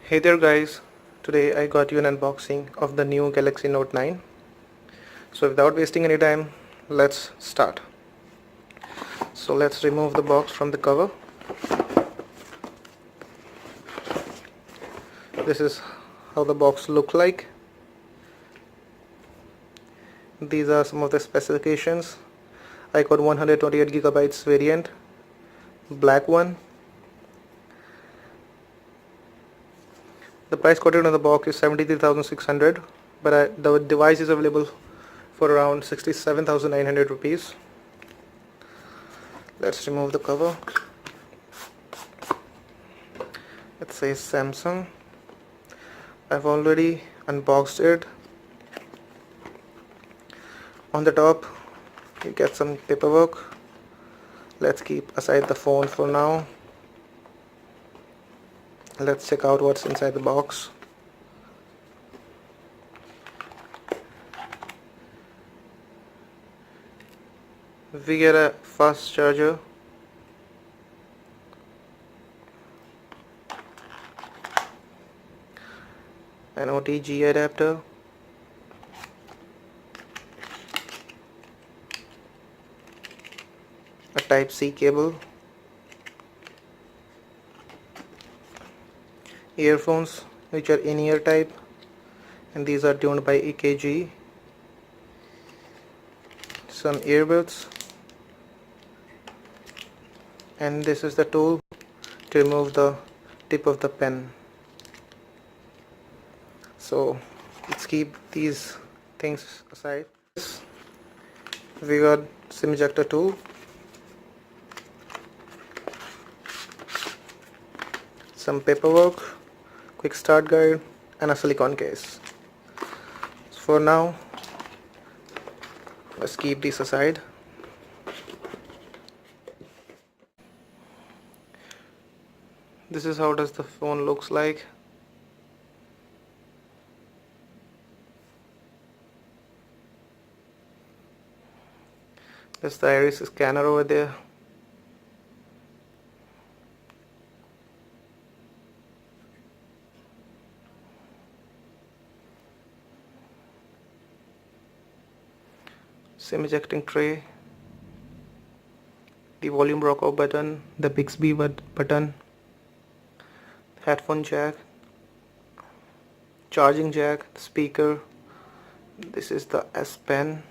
Hey there guys, today I got you an unboxing of the new Galaxy Note 9. So without wasting any time, let's start. So let's remove the box from the cover. This is how the box looks like. These are some of the specifications. I got 128 gigabytes variant, black one. The price quoted on the box is 73,600, but the device is available for around 67,900 rupees. Let's remove the cover. It says Samsung. I've already unboxed it. On the top you get some paperwork. Let's keep aside the phone for now. Let's check out what's inside the box. We get a fast charger, an OTG adapter, a Type-C cable, earphones which are in-ear type, and these are tuned by EKG, some earbuds, and this is the tool to remove the tip of the pen. So let's keep these things aside. We got SIM ejector tool, some paperwork, quick start guide, and a silicone case. So for now, let's keep these aside. This is how does the phone looks like. There's the iris scanner over there. SIM ejecting tray, the volume rock off button, the Bixby button, headphone jack, charging jack, speaker. This is the S Pen.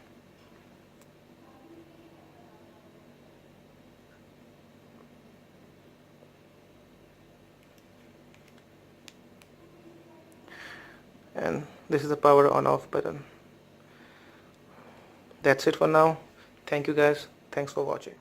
And this is the power on off button. That's it for now. Thank you guys. Thanks for watching.